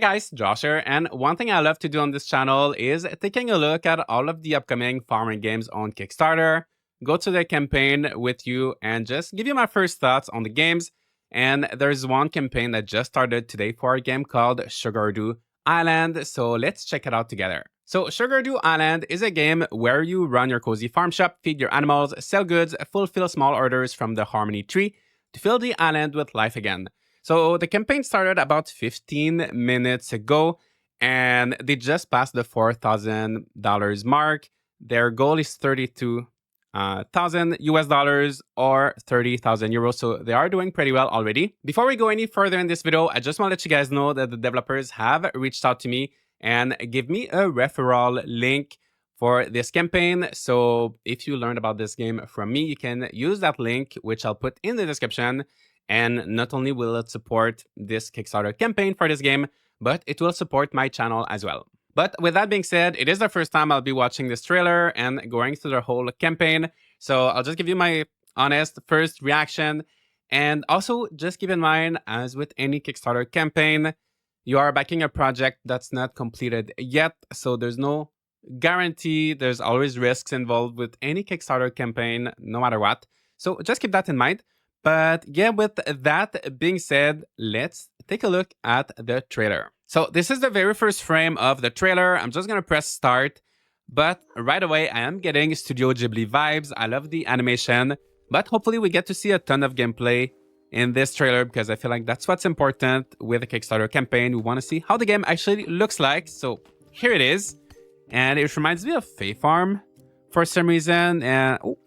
guys, Josh here, and one thing I love to do on this channel is taking a look at all of the upcoming farming games on Kickstarter, go to the campaign with you, and just give you my first thoughts on the games. And there's one campaign that just started today for a game called Sugardew Island, so let's check it out together. So Sugardew Island is a game where you run your cozy farm shop, feed your animals, sell goods, fulfill small orders from the Harmony Tree to fill the island with life again. So the campaign started about 15 minutes ago, and they just passed the $4,000 mark. Their goal is 32,000 US dollars or 30,000 euros. So they are doing pretty well already. Before we go any further in this video, I just want to let you guys know that the developers have reached out to me and give me a referral link for this campaign. So if you learned about this game from me, you can use that link, which I'll put in the description. And not only will it support this Kickstarter campaign for this game, but it will support my channel as well. But with that being said, it is the first time I'll be watching this trailer and going through the whole campaign. So I'll just give you my honest first reaction. And also just keep in mind, as with any Kickstarter campaign, you are backing a project that's not completed yet. So there's no guarantee. There's always risks involved with any Kickstarter campaign, no matter what. So just keep that in mind. But yeah, with that being said, let's take a look at the trailer. So this is the very first frame of the trailer. I'm just going to press start. But right away, I am getting Studio Ghibli vibes. I love the animation. But hopefully we get to see a ton of gameplay in this trailer, because I feel like that's what's important with a Kickstarter campaign. We want to see how the game actually looks like. So here it is. And it reminds me of Fae Farm for some reason. And oh,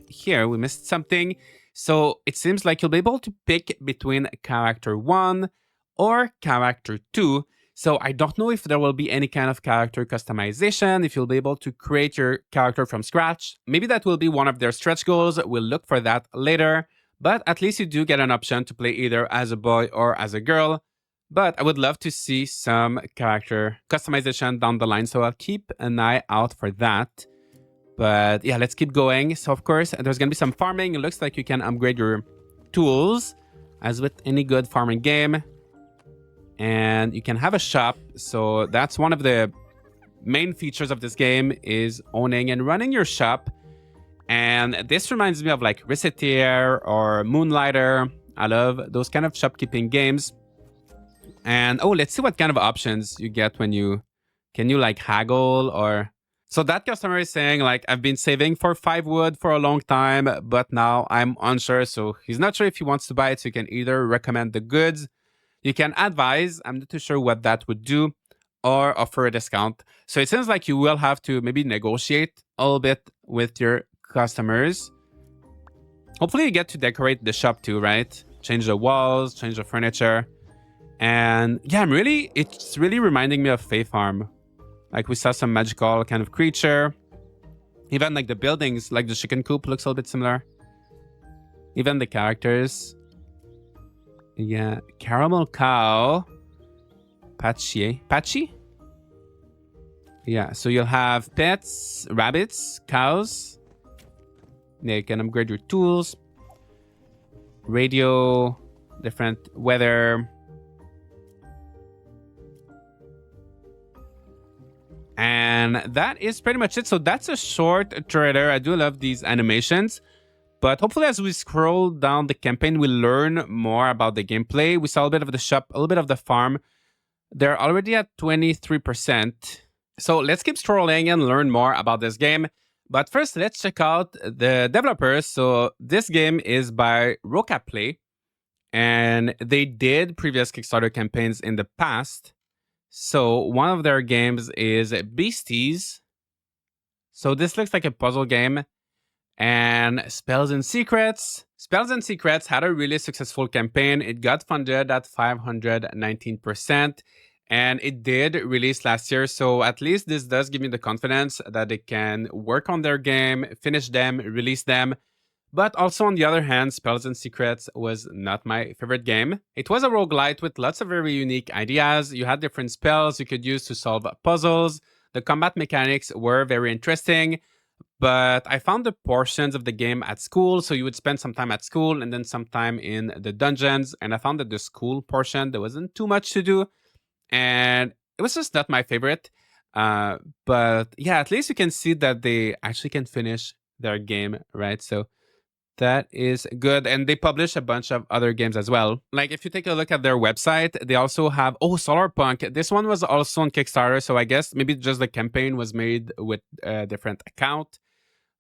here we missed something. So it seems like you'll be able to pick between character 1 or character 2. So I don't know if there will be any kind of character customization, if you'll be able to create your character from scratch. Maybe that will be one of their stretch goals. We'll look for that later. But at least you do get an option to play either as a boy or as a girl. But I would love to see some character customization down the line. So I'll keep an eye out for that. But yeah, let's keep going. So of course, there's going to be some farming. It looks like you can upgrade your tools as with any good farming game. And you can have a shop. So that's one of the main features of this game, is owning and running your shop. And this reminds me of like Recetier or Moonlighter. I love those kind of shopkeeping games. And oh, let's see what kind of options you get when you... Can you like haggle or... So that customer is saying, like, I've been saving for 5 wood for a long time, but now I'm unsure. So he's not sure if he wants to buy it. So you can either recommend the goods, you can advise, I'm not too sure what that would do, or offer a discount. So it seems like you will have to maybe negotiate a little bit with your customers. Hopefully you get to decorate the shop too, right? Change the walls, change the furniture. And yeah, it's really reminding me of Fae Farm. Like we saw some magical kind of creature. Even like the buildings, like the chicken coop looks a little bit similar. Even the characters. Yeah, caramel cow. Patchy. Yeah, so you'll have pets, rabbits, cows. Yeah, you can upgrade your tools. Radio, different weather. And that is pretty much it. So that's a short trailer. I do love these animations. But hopefully as we scroll down the campaign, we learn more about the gameplay. We saw a bit of the shop, a little bit of the farm. They're already at 23%. So let's keep scrolling and learn more about this game. But first, let's check out the developers. So this game is by Rokaplay. And they did previous Kickstarter campaigns in the past. So one of their games is Beasties. So this looks like a puzzle game. And Spells and Secrets. Spells and Secrets had a really successful campaign. It got funded at 519%. And it did release last year. So at least this does give me the confidence that they can work on their game, finish them, release them. But also on the other hand, Spells and Secrets was not my favorite game. It was a roguelite with lots of very unique ideas. You had different spells you could use to solve puzzles. The combat mechanics were very interesting. But I found the portions of the game at school. So you would spend some time at school and then some time in the dungeons. And I found that the school portion, there wasn't too much to do. and it was just not my favorite. But yeah, at least you can see that they actually can finish their game, right? So that is good. And they publish a bunch of other games as well. Like if you take a look at their website, they also have, Solarpunk. This one was also on Kickstarter. So I guess maybe just the campaign was made with a different account.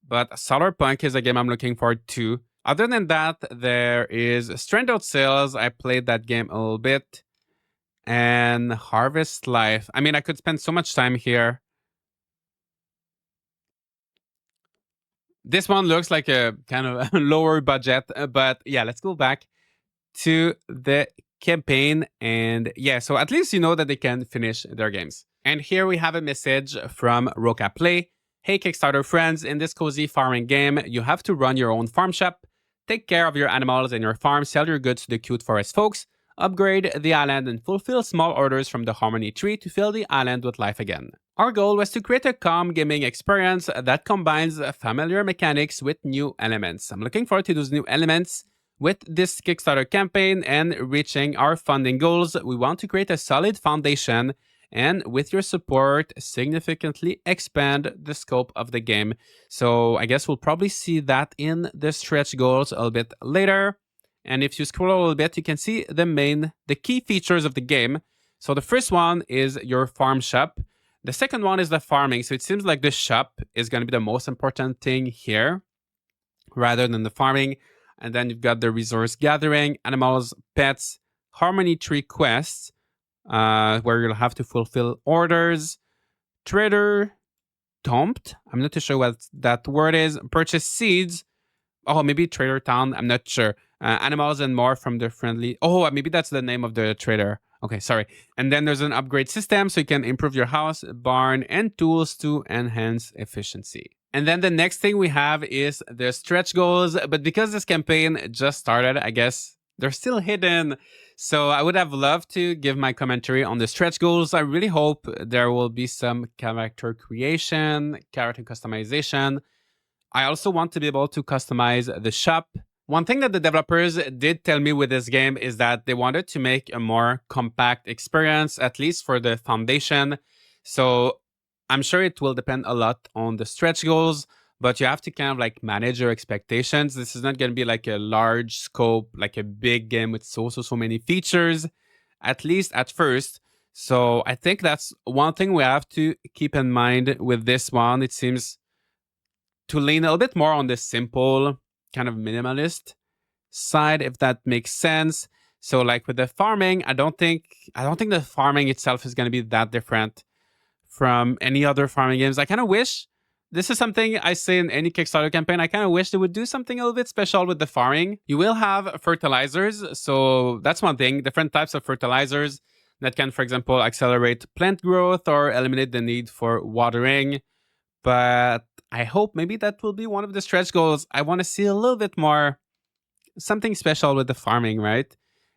But Solarpunk is a game I'm looking forward to. Other than that, there is Stranded Sails. I played that game a little bit. And Harvest Life. I mean, I could spend so much time here. This one looks like a kind of lower budget, but yeah, let's go back to the campaign. And yeah, so at least you know that they can finish their games. And here we have a message from Rokaplay. Hey Kickstarter friends, in this cozy farming game, you have to run your own farm shop, take care of your animals and your farm, sell your goods to the cute forest folks, upgrade the island, and fulfill small orders from the Harmony Tree to fill the island with life again. Our goal was to create a calm gaming experience that combines familiar mechanics with new elements. I'm looking forward to those new elements. With this Kickstarter campaign and reaching our funding goals, we want to create a solid foundation and with your support, significantly expand the scope of the game. So I guess we'll probably see that in the stretch goals a little bit later. And if you scroll a little bit, you can see the key features of the game. So the first one is your farm shop. The second one is the farming. So it seems like the shop is going to be the most important thing here rather than the farming. And then you've got the resource gathering, animals, pets, Harmony Tree quests, where you'll have to fulfill orders, trader, dumped. I'm not too sure what that word is. Purchase seeds. Oh, maybe trader town. I'm not sure. Animals and more from the friendly. Oh, maybe that's the name of the trader. Okay, sorry. And then there's an upgrade system so you can improve your house, barn, and tools to enhance efficiency. And then the next thing we have is the stretch goals. But because this campaign just started, I guess they're still hidden. So I would have loved to give my commentary on the stretch goals. I really hope there will be some character creation, character customization. I also want to be able to customize the shop. One thing that the developers did tell me with this game is that they wanted to make a more compact experience, at least for the foundation. So I'm sure it will depend a lot on the stretch goals, but you have to kind of like manage your expectations. This is not going to be like a large scope, like a big game with so many features, at least at first. So I think that's one thing we have to keep in mind with this one. It seems to lean a little bit more on the simple, kind of minimalist side, if that makes sense. So like with the farming, I don't think the farming itself is going to be that different from any other farming games. I kind of wish, this is something I say in any Kickstarter campaign, I kind of wish they would do something a little bit special with the farming. You will have fertilizers, so that's one thing, different types of fertilizers that can, for example, accelerate plant growth or eliminate the need for watering. But I hope maybe that will be one of the stretch goals. I want to see a little bit more, something special with the farming, right?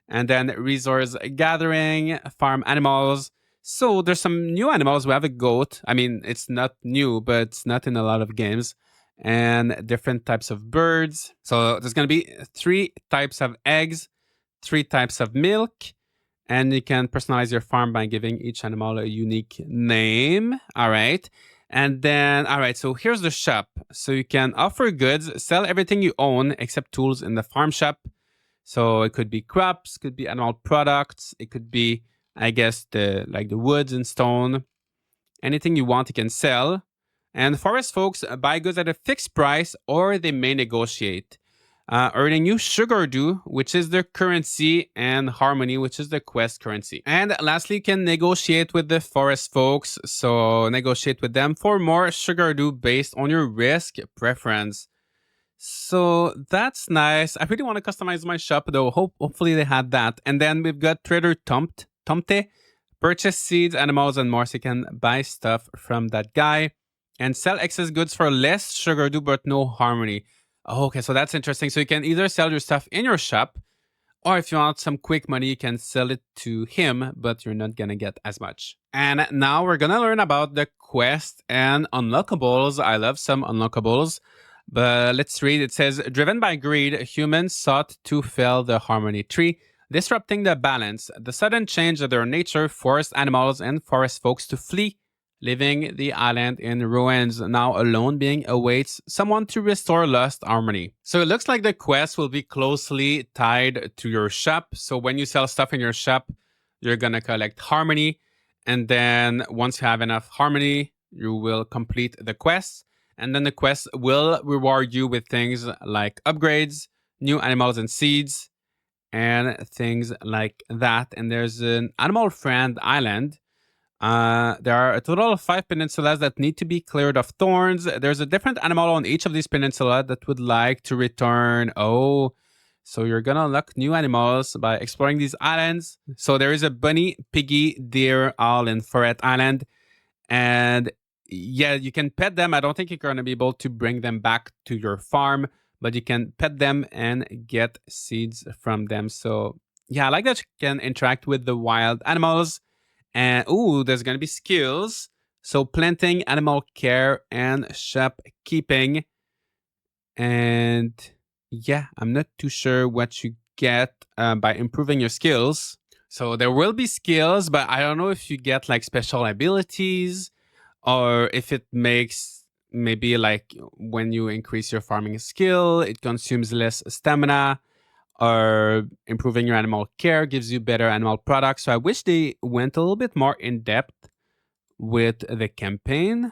And then resource gathering, farm animals. So there's some new animals. We have a goat. I mean, it's not new, but it's not in a lot of games. And different types of birds. So there's going to be 3 types of eggs, 3 types of milk. And you can personalize your farm by giving each animal a unique name. All right. And then, all right, so here's the shop. So you can offer goods, sell everything you own except tools in the farm shop. So it could be crops, could be animal products. It could be, I guess, the woods and stone. Anything you want, you can sell. And forest folks buy goods at a fixed price or they may negotiate. Earning you Sugardew, which is the currency, and Harmony, which is the quest currency. And lastly, you can negotiate with the forest folks. So negotiate with them for more Sugardew based on your risk preference. So that's nice. I really want to customize my shop though. Hopefully they had that. And then we've got Trader Tomte. Purchase seeds, animals, and more so you can buy stuff from that guy. And sell excess goods for less Sugardew but no Harmony. Oh, okay, so that's interesting. So you can either sell your stuff in your shop, or if you want some quick money, you can sell it to him, but you're not going to get as much. And now we're going to learn about the quest and unlockables. I love some unlockables, but let's read. It says, driven by greed, humans sought to fell the Harmony Tree. Disrupting the balance, the sudden change of their nature forced animals and forest folks to flee, leaving the island in ruins. Now alone being awaits someone to restore lost harmony. So it looks like the quest will be closely tied to your shop. So when you sell stuff in your shop, you're gonna collect harmony. And then once you have enough harmony, you will complete the quest. And then the quest will reward you with things like upgrades, new animals and seeds, and things like that. And there's an animal friend island. There are a total of 5 peninsulas that need to be cleared of thorns. There's a different animal on each of these peninsulas that would like to return. Oh, so you're gonna unlock new animals by exploring these islands. So there is a bunny, piggy, deer, owl, and ferret island. And yeah, you can pet them. I don't think you're gonna be able to bring them back to your farm, but you can pet them and get seeds from them. So yeah, I like that you can interact with the wild animals. And ooh, there's gonna be skills. So planting, animal care, and shop keeping. And yeah, I'm not too sure what you get by improving your skills. So there will be skills, but I don't know if you get like special abilities or if it makes maybe like when you increase your farming skill, it consumes less stamina, or improving your animal care gives you better animal products. So I wish they went a little bit more in depth with the campaign,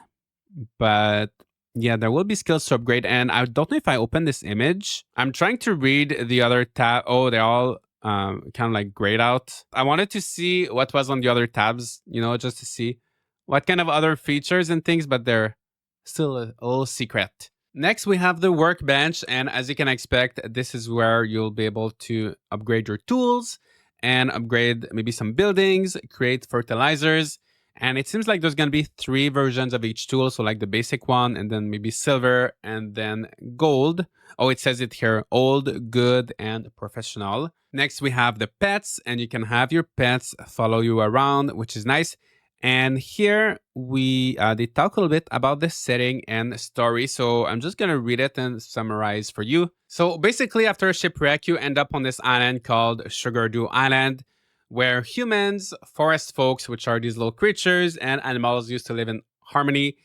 but yeah, there will be skills to upgrade. And I don't know if I open this image. I'm trying to read the other tab. Oh, they're all kind of like grayed out. I wanted to see what was on the other tabs, just to see what kind of other features and things, but they're still a little secret. Next, we have the workbench, and as you can expect, this is where you'll be able to upgrade your tools and upgrade maybe some buildings, create fertilizers. And it seems like there's going to be 3 versions of each tool. So like the basic one, and then maybe silver, and then gold. Oh, it says it here, old, good, and professional. Next, we have the pets, and you can have your pets follow you around, which is nice. And here they talk a little bit about the setting and story. So I'm just going to read it and summarize for you. So basically, after a shipwreck, you end up on this island called Sugardew Island, where humans, forest folks, which are these little creatures, and animals used to live in harmony.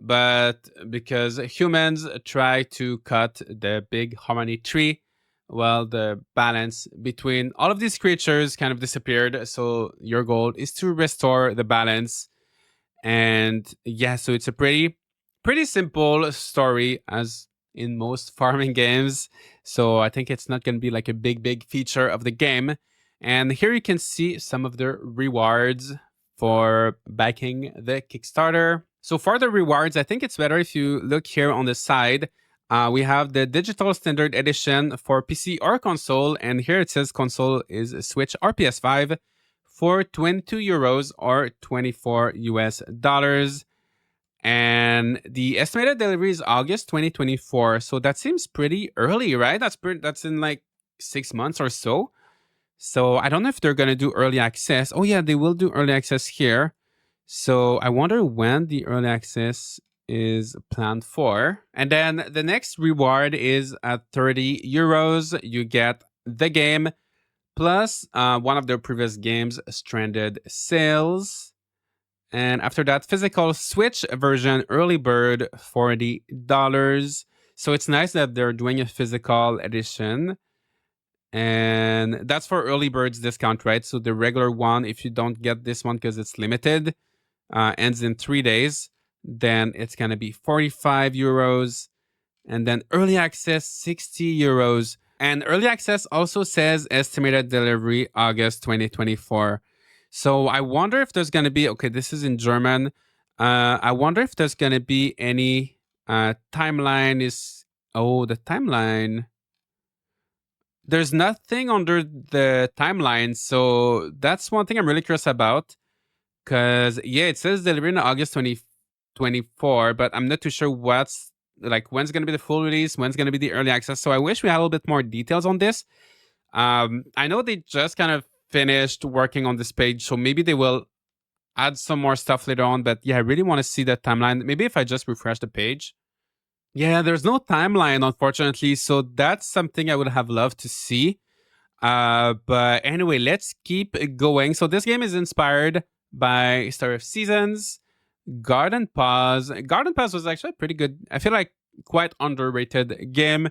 But because humans try to cut the big harmony tree, well, the balance between all of these creatures kind of disappeared. So your goal is to restore the balance. And yeah, so it's a pretty simple story, as in most farming games. So I think it's not going to be like a big feature of the game. And here you can see some of the rewards for backing the Kickstarter. So for the rewards, I think it's better if you look here on the side. We have the digital standard edition for PC or console, and here it says console is Switch or PS5 for 22 euros or $24. And the estimated delivery is August 2024. So that seems pretty early, right? That's in like 6 months or so. So I don't know if they're going to do early access. Oh yeah, they will do early access here. So I wonder when the early access is planned for. And then the next reward is at 30 euros. You get the game plus one of their previous games, Stranded Sales. And after that, physical Switch version early bird, $40. So it's nice that they're doing a physical edition. And that's for early birds discount, right? So the regular one, if you don't get this one because it's limited, ends in 3 days, then it's going to be 45 euros. And then early access, 60 euros. And early access also says estimated delivery August 2024. So I wonder if there's going to be, okay, this is in German. I wonder if there's going to be any timeline the timeline. There's nothing under the timeline. So that's one thing I'm really curious about. Because, yeah, it says delivery in August 2024, but I'm not too sure when's going to be the full release, when's going to be the early access. So I wish we had a little bit more details on this. I know they just kind of finished working on this page, so maybe they will add some more stuff later on. But yeah, I really want to see that timeline. Maybe if I just refresh the page. Yeah, there's no timeline, unfortunately. So that's something I would have loved to see. But anyway, let's keep going. So this game is inspired by Star of Seasons, Garden Pause. Garden Pause was actually pretty good. I feel like quite underrated game.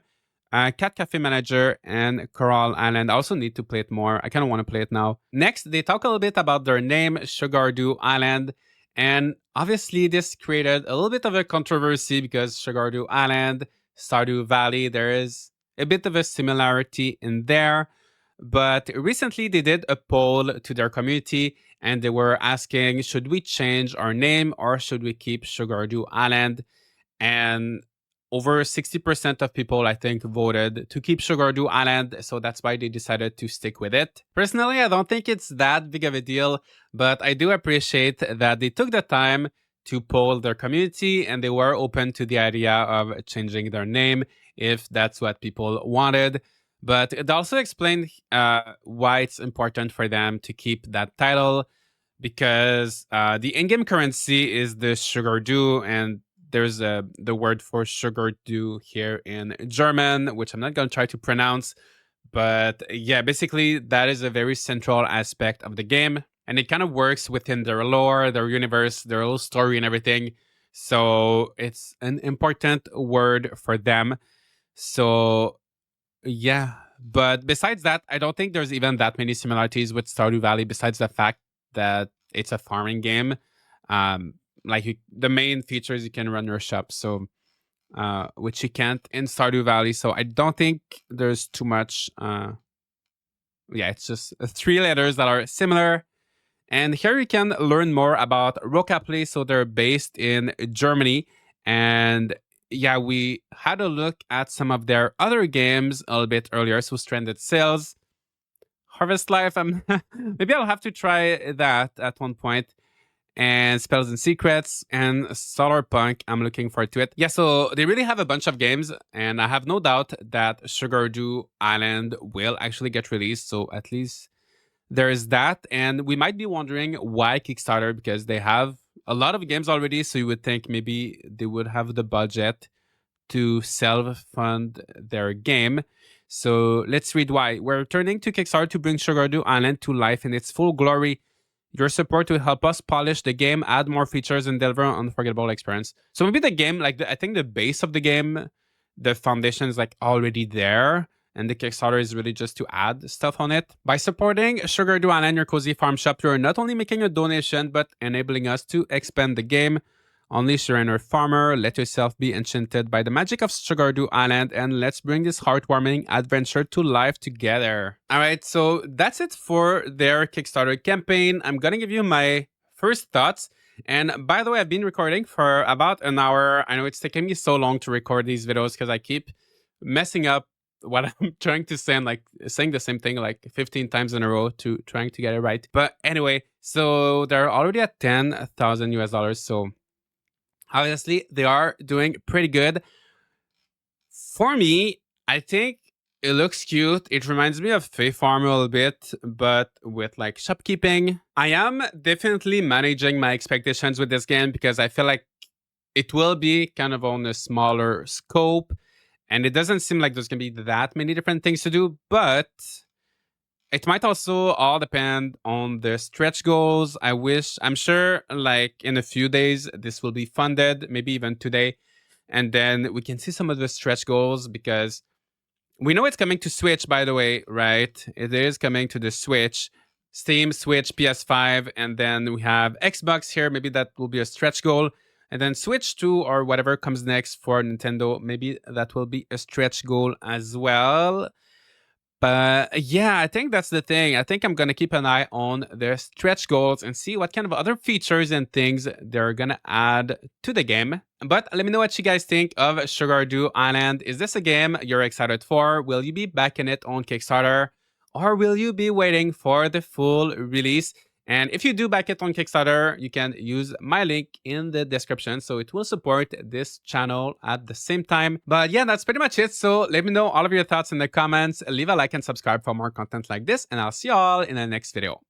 Cat Cafe Manager and Coral Island. I also need to play it more. I kind of want to play it now. Next, they talk a little bit about their name, Sugardew Island. And obviously, this created a little bit of a controversy because Sugardew Island, Stardew Valley, there is a bit of a similarity in there. But recently, they did a poll to their community and they were asking, should we change our name or should we keep Sugardew Island? And over 60% of people, I think, voted to keep Sugardew Island, so that's why they decided to stick with it. Personally, I don't think it's that big of a deal, but I do appreciate that they took the time to poll their community and they were open to the idea of changing their name if that's what people wanted. But it also explained why it's important for them to keep that title, because the in-game currency is the Sugardew, and there's the word for Sugardew here in German, which I'm not going to try to pronounce. But yeah, basically, that is a very central aspect of the game. And it kind of works within their lore, their universe, their whole story and everything. So it's an important word for them. So yeah. But besides that, I don't think there's even that many similarities with Stardew Valley, besides the fact that it's a farming game. The main feature is you can run your shop, so which you can't in Stardew Valley. So I don't think there's too much. It's just 3 letters that are similar. And here you can learn more about Rokaplay. So they're based in Germany. And yeah, we had a look at some of their other games a little bit earlier. So Stranded Sails, Harvest Life. Maybe I'll have to try that at one point. And Spells and Secrets and Solar Punk. I'm looking forward to it. Yeah, so they really have a bunch of games, and I have no doubt that Sugardew Island will actually get released. So at least there is that. And we might be wondering why Kickstarter, because they have a lot of games already. So you would think maybe they would have the budget to self-fund their game. So let's read why. We're turning to Kickstarter to bring Sugardew Island to life in its full glory. Your support will help us polish the game, add more features, and deliver an unforgettable experience. So maybe the game, I think the base of the game, the foundation is already there, and the Kickstarter is really just to add stuff on it. By supporting Sugardew Island, your cozy farm shop, you're not only making a donation, but enabling us to expand the game. Unleash your inner farmer, let yourself be enchanted by the magic of Sugardew Island, and let's bring this heartwarming adventure to life together. All right, so that's it for their Kickstarter campaign. I'm gonna give you my first thoughts. And by the way, I've been recording for about an hour. I know it's taking me so long to record these videos because I keep messing up what I'm trying to say and saying the same thing 15 times in a row to trying to get it right. But anyway, so they're already at 10,000 US dollars. So obviously, they are doing pretty good. For me, I think it looks cute. It reminds me of Fae Farm a little bit, but with shopkeeping. I am definitely managing my expectations with this game because I feel like it will be kind of on a smaller scope. And it doesn't seem like there's going to be that many different things to do, but it might also all depend on the stretch goals. I'm sure in a few days, this will be funded, maybe even today. And then we can see some of the stretch goals because we know it's coming to Switch, by the way, right? It is coming to the Switch, Steam, Switch, PS5, and then we have Xbox here. Maybe that will be a stretch goal. And then Switch 2 or whatever comes next for Nintendo, maybe that will be a stretch goal as well. But yeah, I think that's the thing. I think I'm going to keep an eye on their stretch goals and see what kind of other features and things they're going to add to the game. But let me know what you guys think of Sugardew Island. Is this a game you're excited for? Will you be backing it on Kickstarter? Or will you be waiting for the full release? And if you do back it on Kickstarter, you can use my link in the description. So it will support this channel at the same time. But yeah, that's pretty much it. So let me know all of your thoughts in the comments. Leave a like and subscribe for more content like this. And I'll see you all in the next video.